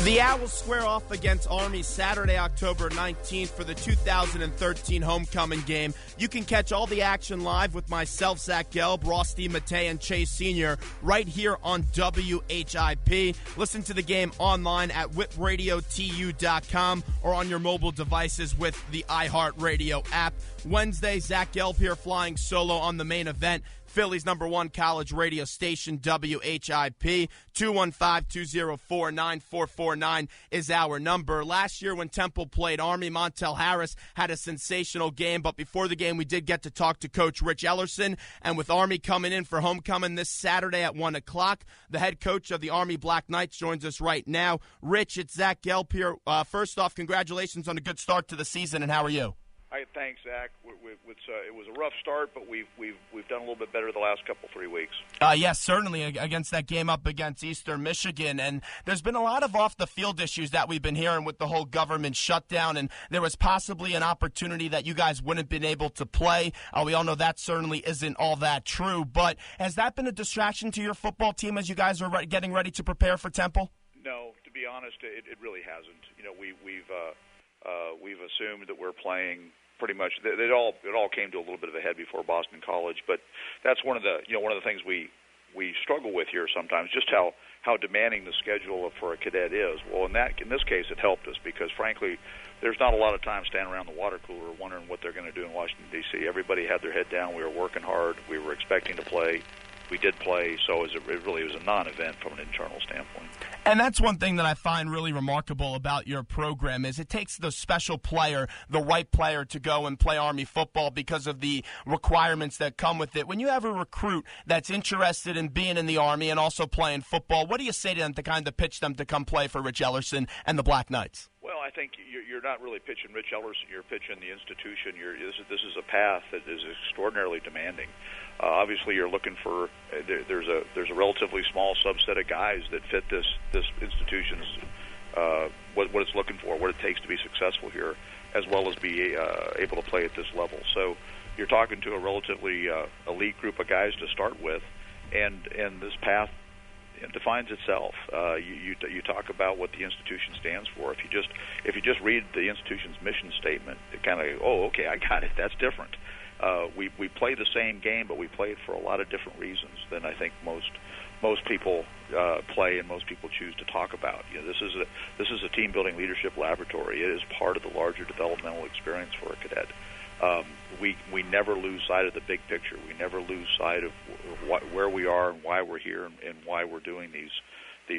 The Owls square off against Army Saturday, October 19th for the 2013 homecoming game. You can catch all the action live with myself, Zach Gelb, Ross DiMattei, and Chase Sr. right here on WHIP. Listen to the game online at whipradiotu.com or on your mobile devices with the iHeartRadio app. Wednesday, Zach Gelb here flying solo on the main event. Philly's #1 college radio station, WHIP. 215-204-9449 is our number. Last year when Temple played Army, Montel Harris had a sensational game, but before the game we did get to talk to Coach Rich Ellerson, and with Army coming in for homecoming this Saturday at 1 o'clock, the head coach of the Army Black Knights joins us right now. Rich, it's Zach Gelb here. First off, congratulations on a good start to the season, and how are you? Thanks, Zach. It was a rough start, but we've done a little bit better the last 3 weeks. Yes, certainly against that game up against Eastern Michigan. And there's been a lot of off-the-field issues that we've been hearing with the whole government shutdown, and there was possibly an opportunity that you guys wouldn't have been able to play. We all know that certainly isn't all that true. But has that been a distraction to your football team as you guys are getting ready to prepare for Temple? No, to be honest, it really hasn't. You know, we've assumed that we're playing. Pretty much, it all came to a little bit of a head before Boston College, but that's one of the things we struggle with here sometimes. Just how demanding the schedule for a cadet is. Well, in this case, it helped us because frankly, there's not a lot of time standing around the water cooler wondering what they're going to do in Washington D.C. Everybody had their head down. We were working hard. We were expecting to play. We did play, so it really was a non-event from an internal standpoint. And that's one thing that I find really remarkable about your program is it takes the special player, the right player, to go and play Army football because of the requirements that come with it. When you have a recruit that's interested in being in the Army and also playing football, what do you say to them to kind of pitch them to come play for Rich Ellerson and the Black Knights? Well, I think you're not really pitching Rich Ellerson. You're pitching the institution. This is a path that is extraordinarily demanding. Obviously, you're looking for there's a relatively small subset of guys that fit this institution's what it's looking for, what it takes to be successful here, as well as be able to play at this level. So you're talking to a relatively elite group of guys to start with, and this path defines itself. You talk about what the institution stands for. If you just read the institution's mission statement, it kind of okay, I got it. That's different. We play the same game, but we play it for a lot of different reasons than I think most people play and most people choose to talk about. You know, this is a team building leadership laboratory. It is part of the larger developmental experience for a cadet. We never lose sight of the big picture. We never lose sight of where we are and why we're here and why we're doing these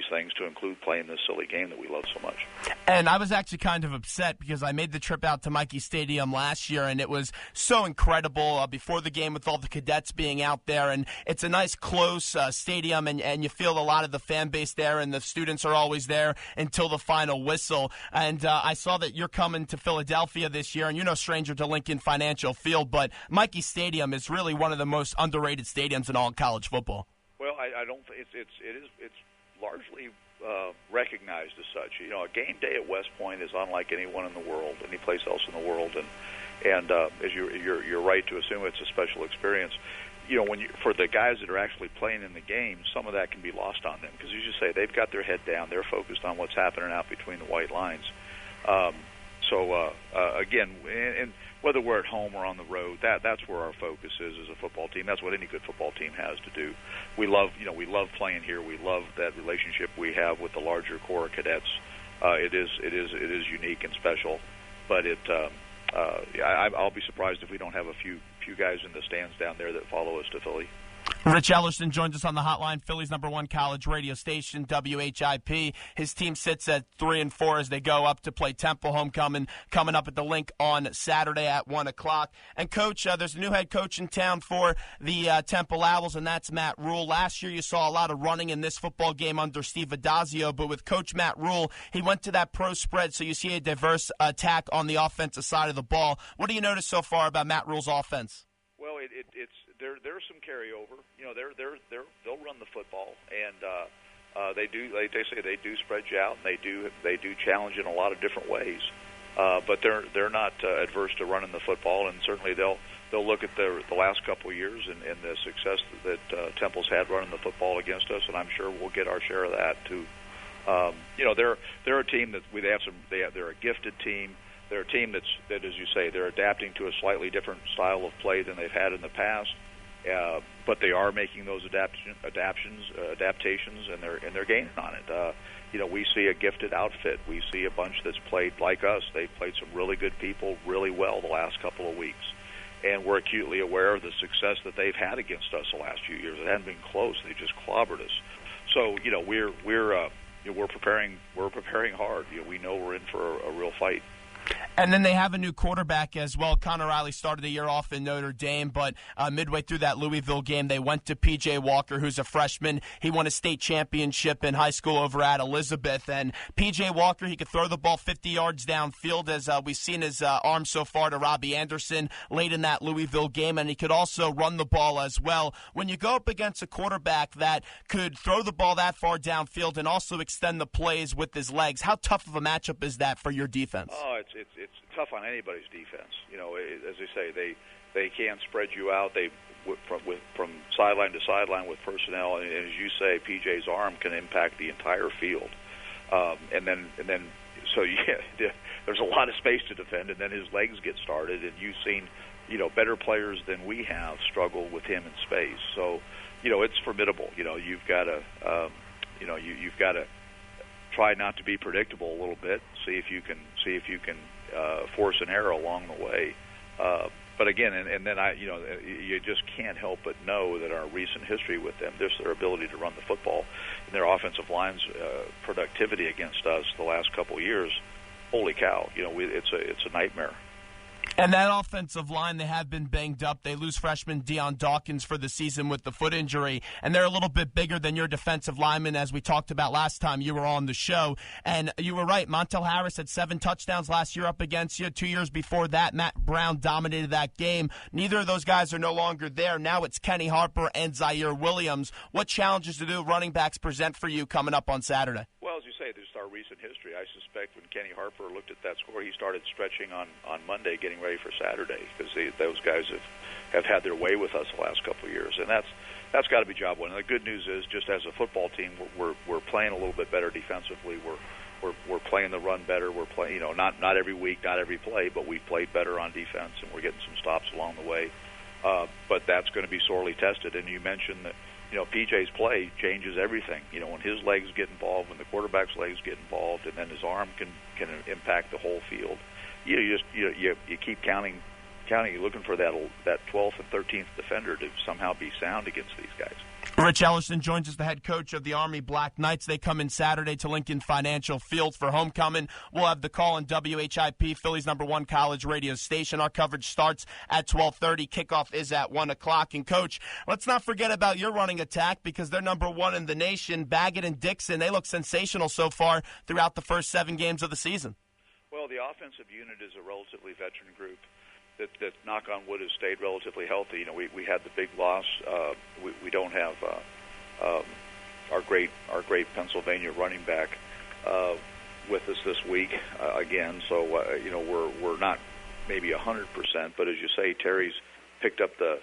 things, to include playing this silly game that we love so much. And I was actually kind of upset because I made the trip out to Michie Stadium last year, and it was so incredible before the game with all the cadets being out there. And it's a nice, close stadium, and you feel a lot of the fan base there, and the students are always there until the final whistle. And I saw that you're coming to Philadelphia this year, and you're no stranger to Lincoln Financial Field, but Michie Stadium is really one of the most underrated stadiums in all college football. Well, I don't think it's largely recognized as such. You know, a game day at West Point is unlike anyone in the world, any place else in the world, and as you're right to assume it's a special experience. You know, for the guys that are actually playing in the game, some of that can be lost on them because, as you say, they've got their head down. They're focused on what's happening out between the white lines. Again, and whether we're at home or on the road, that's where our focus is as a football team. That's what any good football team has to do. We love playing here. We love that relationship we have with the larger core of cadets. It is unique and special, but I'll be surprised if we don't have a few guys in the stands down there that follow us to Philly. Rich Ellerson joins us on the hotline, Philly's #1 college radio station, WHIP. His team sits at 3-4 as they go up to play Temple homecoming, coming up at the Link on Saturday at 1 o'clock. And, Coach, there's a new head coach in town for the Temple Owls, and that's Matt Rule. Last year you saw a lot of running in this football game under Steve Addazio, but with Coach Matt Rule, he went to that pro spread, so you see a diverse attack on the offensive side of the ball. What do you notice so far about Matt Rule's offense? Well, there's some carryover. You know, they'll run the football, and they say they do spread you out, and they do challenge in a lot of different ways. But they're not adverse to running the football, and certainly they'll look at the last couple of years and the success that Temple's had running the football against us, and I'm sure we'll get our share of that too. They're a team that they're a gifted team. They're a team that, as you say, they're adapting to a slightly different style of play than they've had in the past. But they are making those adaptations, and they're gaining on it. We see a gifted outfit. We see a bunch that's played like us. They've played some really good people really well the last couple of weeks, and we're acutely aware of the success that they've had against us the last few years. It hadn't been close; they just clobbered us. So we're preparing hard. We know we're in for a real fight. And then they have a new quarterback as well. Connor Riley started the year off in Notre Dame, but midway through that Louisville game, they went to P.J. Walker, who's a freshman. He won a state championship in high school over at Elizabeth. And P.J. Walker, he could throw the ball 50 yards downfield, as we've seen his arm so far to Robbie Anderson late in that Louisville game, and he could also run the ball as well. When you go up against a quarterback that could throw the ball that far downfield and also extend the plays with his legs, how tough of a matchup is that for your defense? Oh, it's tough on anybody's defense. As they say, they can spread you out. They from sideline to sideline with personnel, and as you say, PJ's arm can impact the entire field. And then there's a lot of space to defend, and then his legs get started, and you've seen better players than we have struggle with him in space. So it's formidable. You've got to you've got to try not to be predictable a little bit. See if you can force an error along the way. But again, and then you just can't help but know that our recent history with them, just their ability to run the football, and their offensive line's productivity against us the last couple of years. Holy cow! It's a nightmare. And that offensive line, they have been banged up. They lose freshman Deion Dawkins for the season with the foot injury, and they're a little bit bigger than your defensive linemen, as we talked about last time you were on the show. And you were right, Montel Harris had 7 touchdowns last year up against you. 2 years before that, Matt Brown dominated that game. Neither of those guys are no longer there. Now it's Kenny Harper and Zaire Williams. What challenges do the running backs present for you coming up on Saturday? Well, as you say, this is our recent history. I suspect when Kenny Harper looked at that score, he started stretching on Monday, getting ready for Saturday, because those guys have had their way with us the last couple of years, and that's got to be job one. And the good news is, just as a football team, we're playing a little bit better defensively. We're playing the run better. We're playing, not every week, not every play, but we've played better on defense, and we're getting some stops along the way. But that's going to be sorely tested. And you mentioned that. PJ's play changes everything. When his legs get involved, when the quarterback's legs get involved, and then his arm can impact the whole field. You keep counting, looking for that 12th and 13th defender to somehow be sound against these guys. Rich Ellerson joins us, the head coach of the Army Black Knights. They come in Saturday to Lincoln Financial Field for homecoming. We'll have the call on WHIP, Philly's #1 college radio station. Our coverage starts at 12:30. Kickoff is at 1 o'clock. And, Coach, let's not forget about your running attack, because they're #1 in the nation. Baggett and Dixon, they look sensational so far throughout the first 7 games of the season. Well, the offensive unit is a relatively veteran group that knock on wood, has stayed relatively healthy. We had the big loss. We don't have our great Pennsylvania running back with us this week again. So we're not maybe 100%, but as you say, Terry's picked up the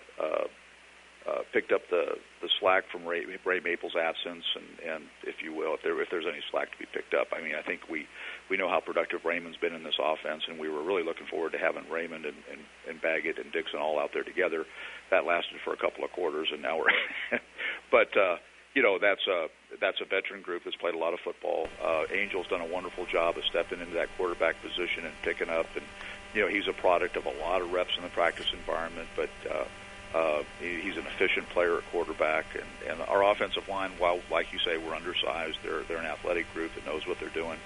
slack from Ray Maple's absence, and if you will, if there's any slack to be picked up. I mean, I think we know how productive Raymond's been in this offense, and we were really looking forward to having Raymond and Baggett and Dixon all out there together. That lasted for a couple of quarters, and now we're but that's a veteran group that's played a lot of football. Angel's done a wonderful job of stepping into that quarterback position and picking up, and he's a product of a lot of reps in the practice environment, but he's an efficient player at quarterback, and our offensive line, while, like you say, we're undersized, they're an athletic group that knows what they're doing.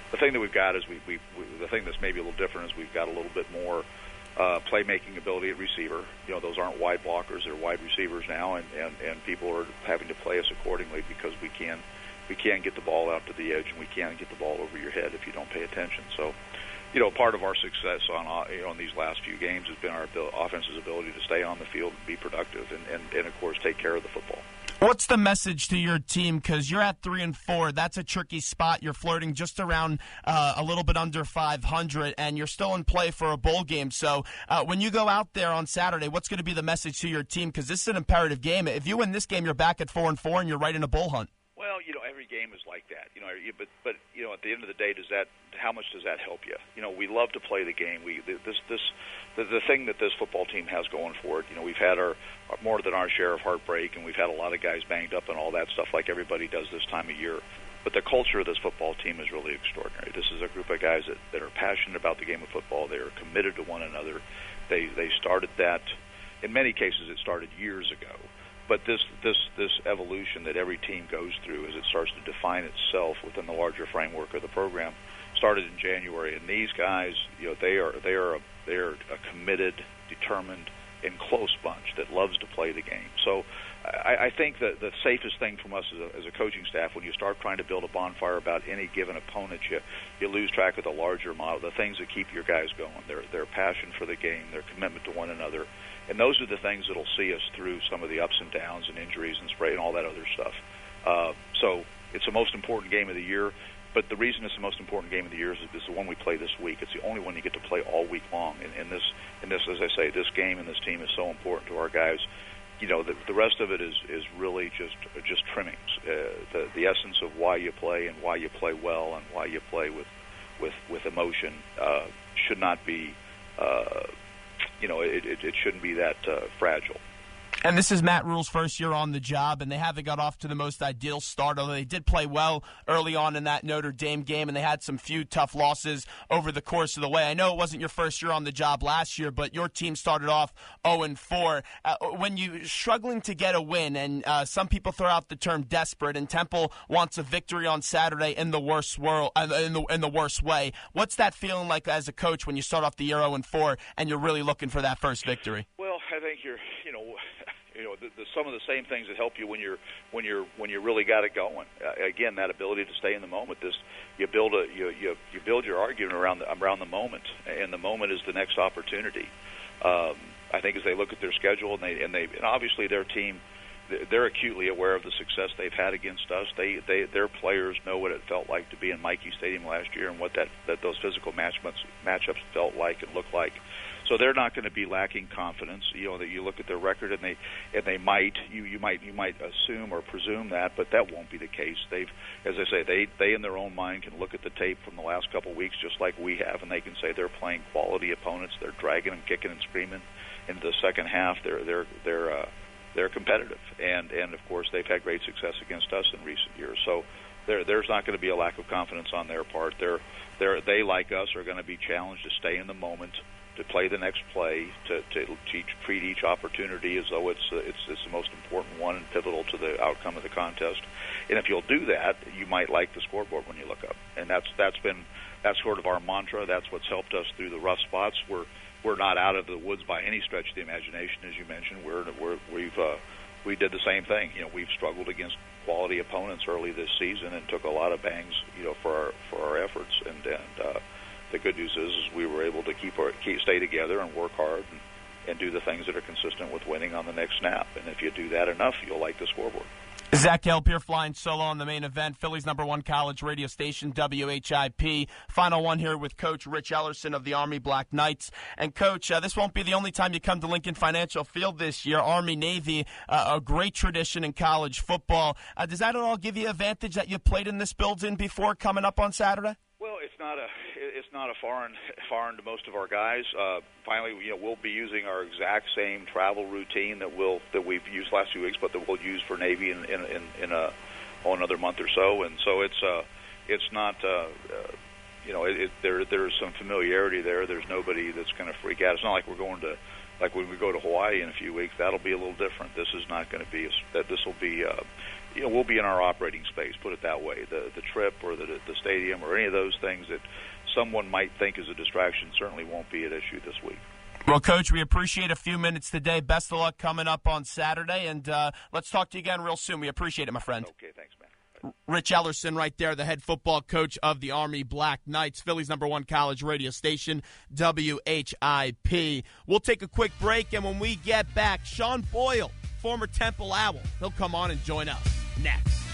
The thing that we've got is the thing that's maybe a little different is we've got a little bit more playmaking ability at receiver. Those aren't wide blockers; they're wide receivers now, and people are having to play us accordingly, because we can get the ball out to the edge, and we can't get the ball over your head if you don't pay attention. So, part of our success on these last few games has been our offense's ability to stay on the field and be productive, and of course take care of the football. What's the message to your team? Because you're at 3-4. That's a tricky spot. You're flirting just around a little bit under 500, and you're still in play for a bowl game. So when you go out there on Saturday, what's going to be the message to your team? Because this is an imperative game. If you win this game, you're back at 4-4, and you're right in a bowl hunt. Well, every game is like that. But at the end of the day, how much does that help you? We love to play the game. The thing that this football team has going for it. We've had our more than our share of heartbreak, and we've had a lot of guys banged up and all that stuff, like everybody does this time of year. But the culture of this football team is really extraordinary. This is a group of guys that are passionate about the game of football. They are committed to one another. They started that. In many cases, it started years ago. But this evolution that every team goes through as it starts to define itself within the larger framework of the program started in January. And these guys, they are a committed, determined, and close bunch that loves to play the game. So I think that the safest thing from us as a coaching staff, when you start trying to build a bonfire about any given opponent, you lose track of the larger model, the things that keep your guys going, their passion for the game, their commitment to one another. And those are the things that will see us through some of the ups and downs and injuries and spray and all that other stuff. So it's the most important game of the year. But the reason it's the most important game of the year is it's the one we play this week. It's the only one you get to play all week long. And this, as I say, this game and this team is so important to our guys. The rest of it is really just trimmings. The essence of why you play and why you play well and why you play with emotion should not be. It shouldn't be that fragile. And this is Matt Rule's first year on the job, and they haven't got off to the most ideal start, although they did play well early on in that Notre Dame game, and they had some few tough losses over the course of the way. I know it wasn't your first year on the job last year, but your team started off 0-4. When you're struggling to get a win, and some people throw out the term desperate, and Temple wants a victory on Saturday in the worst in the worst way, what's that feeling like as a coach when you start off the year 0-4 and you're really looking for that first victory? Well, I think some of the same things that help you when you really got it going. Again, that ability to stay in the moment. You build your argument around the moment, and the moment is the next opportunity. I think as they look at their schedule and obviously their team, they're acutely aware of the success they've had against us. Their players know what it felt like to be in Michie Stadium last year and what those physical matchups felt like and looked like. So they're not going to be lacking confidence. That you look at their record and they might assume or presume that, but that won't be the case. As I say, they in their own mind can look at the tape from the last couple of weeks just like we have, and they can say they're playing quality opponents. They're dragging them, kicking and screaming into the second half. They're competitive, and of course they've had great success against us in recent years. So there's not going to be a lack of confidence on their part. They like us are going to be challenged to stay in the moment, to play the next play, to treat each opportunity as though it's the most important one and pivotal to the outcome of the contest. And if you'll do that, you might like the scoreboard when you look up. And that's sort of our mantra. That's what's helped us through the rough spots. We're not out of the woods by any stretch of the imagination, as you mentioned. We did the same thing. We've struggled against quality opponents early this season and took a lot of bangs, for our efforts. And the good news is we were able to stay together and work hard and do the things that are consistent with winning on the next snap. And if you do that enough, you'll like the scoreboard. Zach Gelb here flying solo on the main event, Philly's #1 college radio station, WHIP. Final one here with Coach Rich Ellerson of the Army Black Knights. And, Coach, this won't be the only time you come to Lincoln Financial Field this year. Army-Navy, a great tradition in college football. Does that at all give you advantage that you played in this building before coming up on Saturday? Well, it's not a foreign to most of our guys. Finally, we'll be using our exact same travel routine that we've used last few weeks, but that we'll use for Navy in another month or so. And so it's not there's some familiarity there. There's nobody that's going to freak out. It's not like we're going to when we go to Hawaii in a few weeks. That'll be a little different. This is not going to be this will be. We'll be in our operating space, put it that way. The trip or the stadium or any of those things that someone might think is a distraction certainly won't be at issue this week. Well, Coach, we appreciate a few minutes today. Best of luck coming up on Saturday, and let's talk to you again real soon. We appreciate it, my friend. Okay, thanks, man. Rich Ellerson right there, the head football coach of the Army Black Knights, Philly's #1 college radio station, WHIP. We'll take a quick break, and when we get back, Sean Boyle, former Temple Owl, he'll come on and join us next.